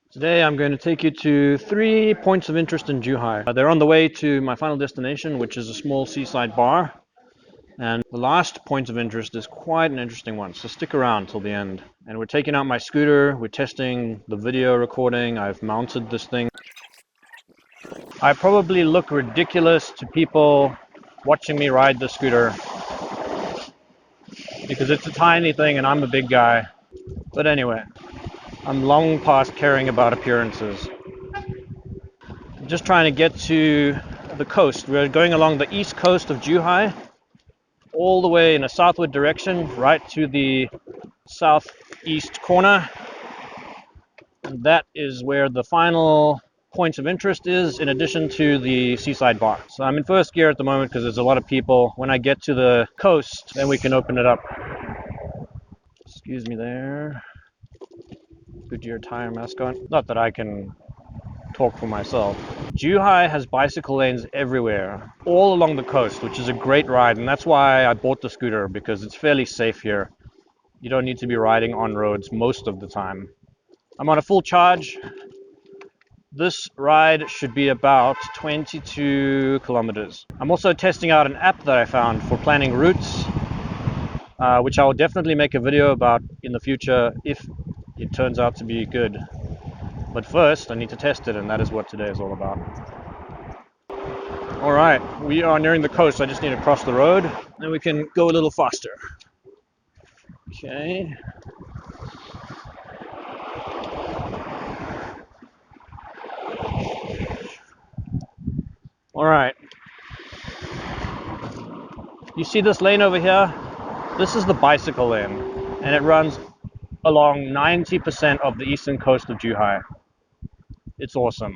Today I'm going to take you to 3 points of interest in Zhuhai. They're on the way to my final destination, which is a small seaside bar. And the last point of interest is quite an interesting one, so stick around till the end. And we're taking out my scooter, we're testing the video recording, I've mounted this thing. I probably look ridiculous to people watching me ride the scooter because it's a tiny thing and I'm a big guy. But anyway, I'm long past caring about appearances. I'm just trying to get to the coast. We're going along the east coast of Zhuhai, all the way in a southward direction, right to the southeast corner. And that is where the final points of interest is, in addition to the seaside bar. So I'm in first gear at the moment because there's a lot of people. When I get to the coast, then we can open it up. Excuse me there. Goodyear tire mask on. Not that I can talk for myself. Zhuhai has bicycle lanes everywhere, all along the coast, which is a great ride, and that's why I bought the scooter, because it's fairly safe here. You don't need to be riding on roads most of the time. I'm on a full charge. This ride should be about 22 kilometers. I'm also testing out an app that I found for planning routes, which I will definitely make a video about in the future if it turns out to be good. But first, I need to test it, and that is what today is all about. All right, we are nearing the coast. I just need to cross the road, and we can go a little faster. Okay. All right. You see this lane over here? This is the bicycle lane, and it runs along 90% of the eastern coast of Zhuhai. It's awesome.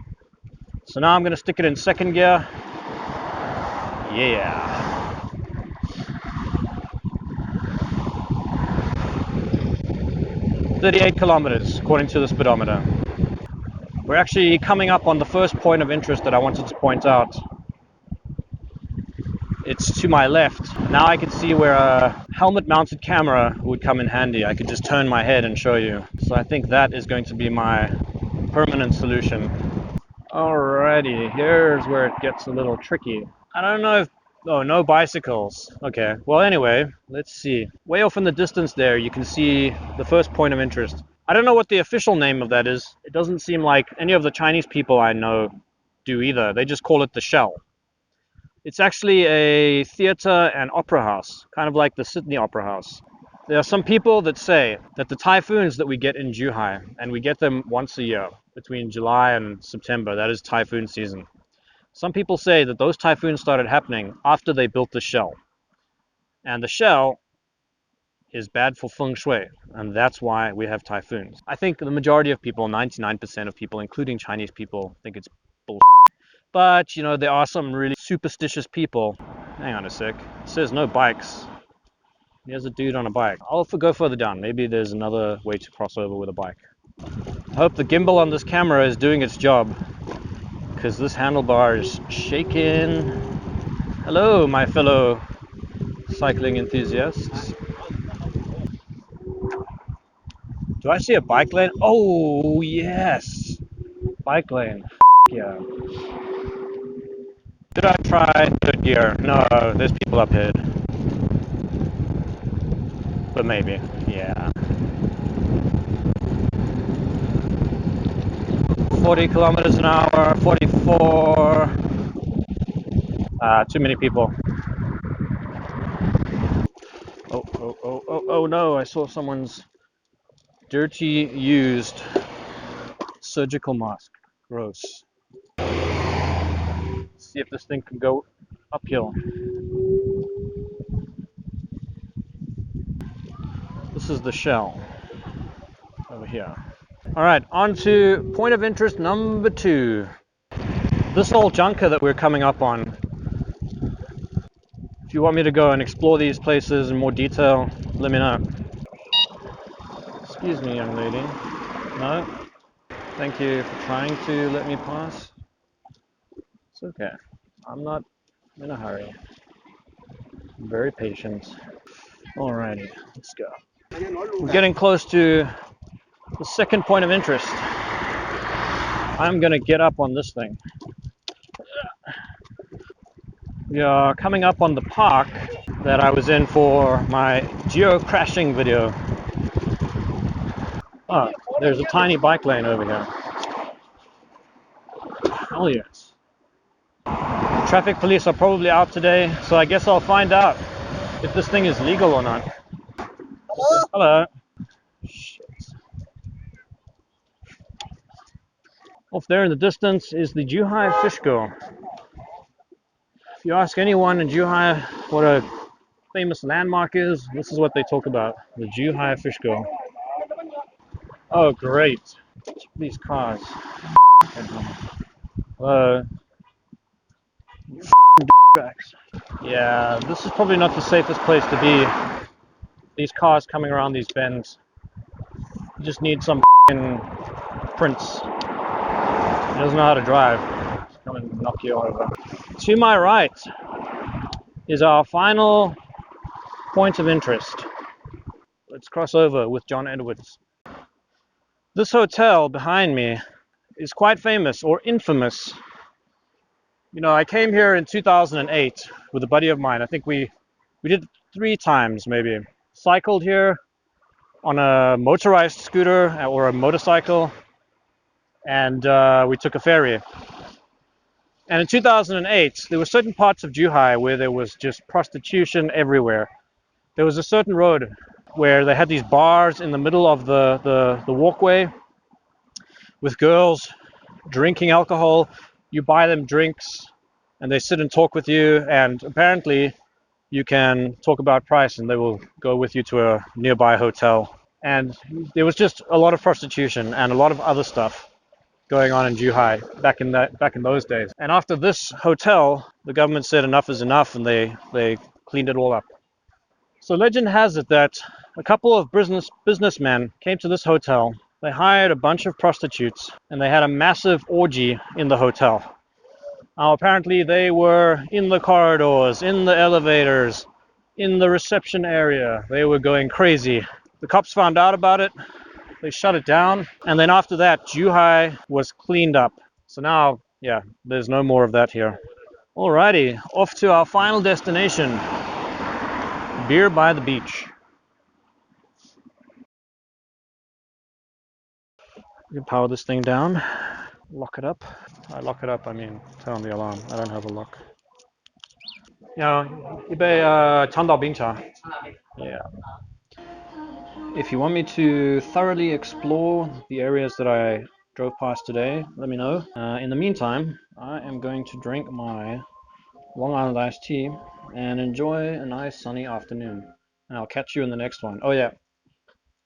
So now I'm going to stick it in second gear. Yeah. "38 kilometers, according to the speedometer. We're actually coming up on the first point of interest that I wanted to point out. It's to my left. Now I can see where a helmet-mounted camera would come in handy. I could just turn my head and show you. So I think that is going to be my permanent solution. Alrighty, here's where it gets a little tricky. I don't know if... Oh, no bicycles. Okay, well anyway, let's see. Way off in the distance there, you can see the first point of interest. I don't know what the official name of that is. It doesn't seem like any of the Chinese people I know do either. They just call it the Shell. It's actually a theater and opera house, kind of like the Sydney Opera House. There are some people that say that the typhoons that we get in Zhuhai, and we get them once a year, between July and September, that is typhoon season. Some people say that those typhoons started happening after they built the Shell. And the Shell is bad for feng shui, and that's why we have typhoons. I think the majority of people, 99% of people, including Chinese people, think it's bullshit. But, you know, there are some really superstitious people. Hang on a sec. It says no bikes. Here's a dude on a bike. I'll go further down. Maybe there's another way to cross over with a bike. I hope the gimbal on this camera is doing its job, because this handlebar is shaking. Hello, my fellow cycling enthusiasts. Do I see a bike lane? Oh, yes. Bike lane. Yeah. Did I try third gear? No, there's people up here. But maybe, yeah. 40 kilometers an hour, 44. Too many people. Oh no, I saw someone's dirty, used surgical mask. Gross. Let's see if this thing can go uphill. This is the Shell over here. All right, on to point of interest number 2. This old junker that we're coming up on. If you want me to go and explore these places in more detail, let me know. Excuse me, young lady. No? Thank you for trying to let me pass. It's okay. I'm not in a hurry. I'm very patient. Alrighty, let's go. We're getting close to the second point of interest. I'm gonna get up on this thing. We are coming up on the park that I was in for my geo-crashing video. Oh, there's a tiny bike lane over here. Oh yes. Traffic police are probably out today, so I guess I'll find out if this thing is legal or not. Hello. Shit. Off there in the distance is the Zhuhai fish girl. If you ask anyone in Zhuhai what a famous landmark is, this is what they talk about, the Zhuhai fish girl. Oh great, these cars. Hello. Yeah, this is probably not the safest place to be. These cars coming around these bends. You just need some prince. He doesn't know how to drive. Just come and knock you over. To my right is our final point of interest. Let's cross over with John Edwards. This hotel behind me is quite famous, or infamous. You know, I came here in 2008 with a buddy of mine. I think we did 3 times maybe. Cycled here on a motorized scooter or a motorcycle, and we took a ferry. And in 2008, there were certain parts of Zhuhai where there was just prostitution everywhere. There was a certain road where they had these bars in the middle of the walkway with girls drinking alcohol. You buy them drinks and they sit and talk with you, and apparently you can talk about price and they will go with you to a nearby hotel. And there was just a lot of prostitution and a lot of other stuff going on in Zhuhai back in those days. And after this hotel, the government said enough is enough, and they cleaned it all up. So legend has it that a couple of businessmen came to this hotel. They hired a bunch of prostitutes and they had a massive orgy in the hotel. Now apparently they were in the corridors, in the elevators, in the reception area. They were going crazy. The cops found out about it. They shut it down, and then after that, Zhuhai was cleaned up. So now, yeah, there's no more of that here. Alrighty, off to our final destination, beer by the beach. You can power this thing down, lock it up. I lock it up, I mean, turn on the alarm. I don't have a lock. Yeah, 一杯长岛冰茶. Yeah. If you want me to thoroughly explore the areas that I drove past today, let me know. In the meantime, I am going to drink my Long Island iced tea and enjoy a nice sunny afternoon. And I'll catch you in the next one. Oh yeah,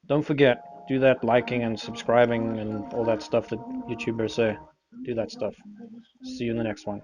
don't forget, do that liking and subscribing and all that stuff that YouTubers say. Do that stuff. See you in the next one.